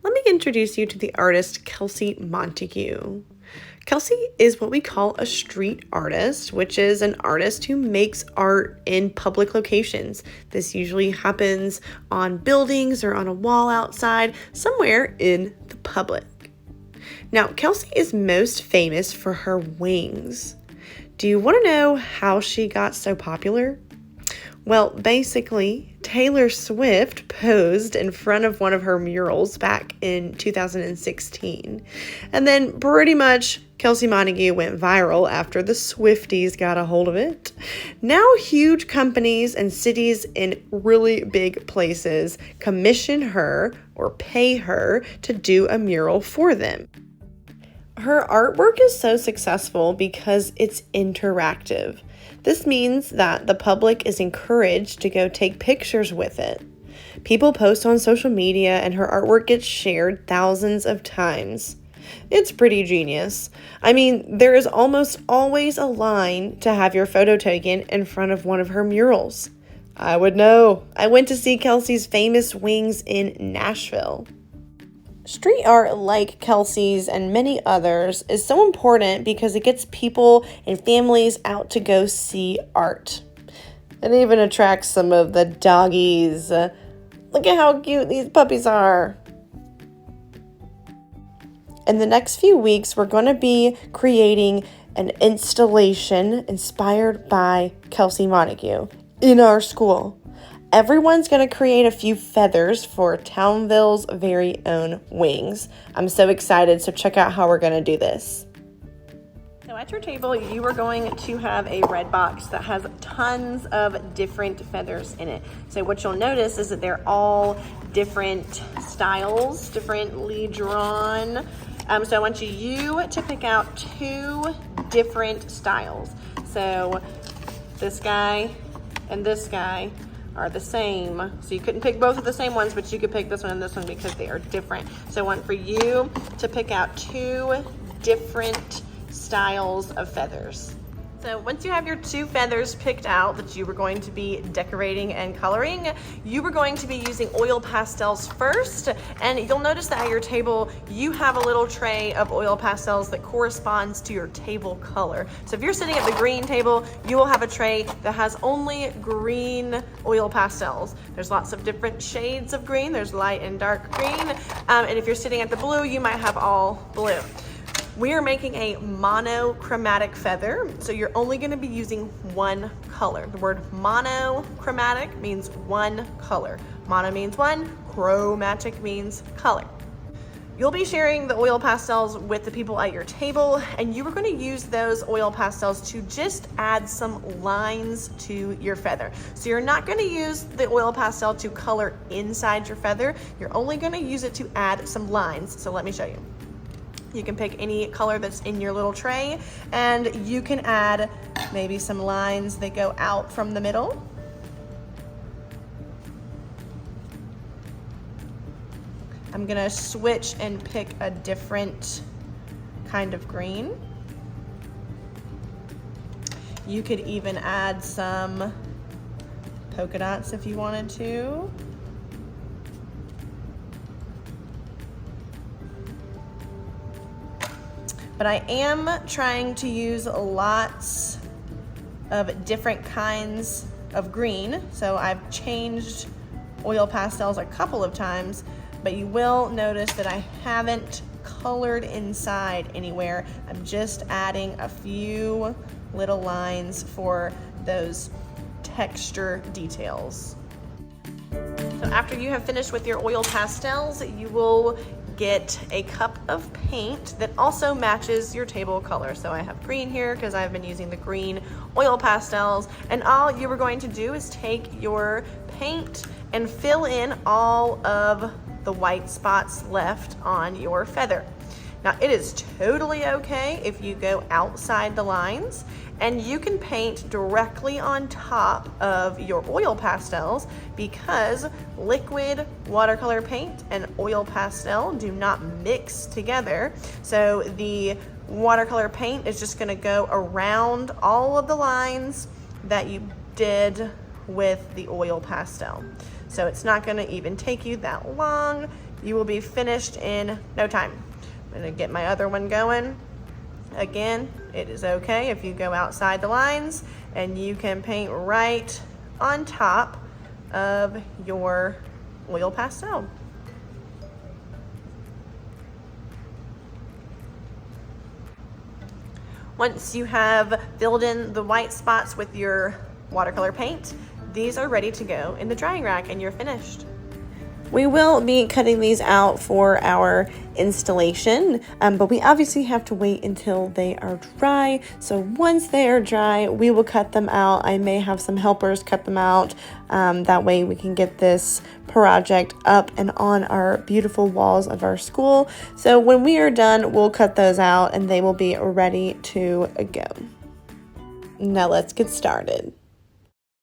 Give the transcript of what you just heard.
Let me introduce you to the artist Kelsey Montague. Kelsey is what we call a street artist, which is an artist who makes art in public locations. This usually happens on buildings or on a wall outside, somewhere in the public. Now, Kelsey is most famous for her wings. Do you want to know how she got so popular? Well, basically, Taylor Swift posed in front of one of her murals back in 2016. And then pretty much Kelsey Montague went viral after the Swifties got a hold of it. Now huge companies and cities in really big places commission her or pay her to do a mural for them. Her artwork is so successful because it's interactive. This means that the public is encouraged to go take pictures with it. People post on social media and her artwork gets shared thousands of times. It's pretty genius. I mean, there is almost always a line to have your photo taken in front of one of her murals. I would know. I went to see Kelsey's famous wings in Nashville. Street art like Kelsey's and many others is so important because it gets people and families out to go see art. It even attracts some of the doggies. Look at how cute these puppies are. In the next few weeks, we're going to be creating an installation inspired by Kelsey Montague in our school. Everyone's going to create a few feathers for Townville's very own wings. I'm so excited, so check out how we're going to do this. So at your table, you are going to have a red box that has tons of different feathers in it. So what you'll notice is that they're all different styles, differently drawn. So I want you to pick out 2 different styles. So this guy and this guy are the same. So you couldn't pick both of the same ones, but you could pick this one and this one because they are different. So I want for you to pick out 2 different styles of feathers. So once you have your 2 feathers picked out that you were going to be decorating and coloring, you were going to be using oil pastels first. And you'll notice that at your table, you have a little tray of oil pastels that corresponds to your table color. So if you're sitting at the green table, you will have a tray that has only green oil pastels. There's lots of different shades of green. There's light and dark green. And if you're sitting at the blue, you might have all blue. We are making a monochromatic feather, so you're only going to be using one color. The word monochromatic means one color. Mono means one, chromatic means color. You'll be sharing the oil pastels with the people at your table, and you are going to use those oil pastels to just add some lines to your feather. So you're not going to use the oil pastel to color inside your feather. You're only going to use it to add some lines. So let me show you. You can pick any color that's in your little tray, and you can add maybe some lines that go out from the middle. I'm gonna switch and pick a different kind of green. You could even add some polka dots if you wanted to. But I am trying to use lots of different kinds of green. So I've changed oil pastels a couple of times, but you will notice that I haven't colored inside anywhere. I'm just adding a few little lines for those texture details. So after you have finished with your oil pastels, you will get a cup of paint that also matches your table color. So I have green here because I've been using the green oil pastels, and all you are going to do is take your paint and fill in all of the white spots left on your feather. Now it is totally okay if you go outside the lines, and you can paint directly on top of your oil pastels because liquid watercolor paint and oil pastel do not mix together. So the watercolor paint is just gonna go around all of the lines that you did with the oil pastel. So it's not gonna even take you that long. You will be finished in no time. I'm gonna get my other one going. Again, it is okay if you go outside the lines, and you can paint right on top of your oil pastel. Once you have filled in the white spots with your watercolor paint, these are ready to go in the drying rack and you're finished. We will be cutting these out for our installation, but we obviously have to wait until they are dry. So once they are dry, we will cut them out. I may have some helpers cut them out. That way we can get this project up and on our beautiful walls of our school. So when we are done, we'll cut those out and they will be ready to go. Now let's get started.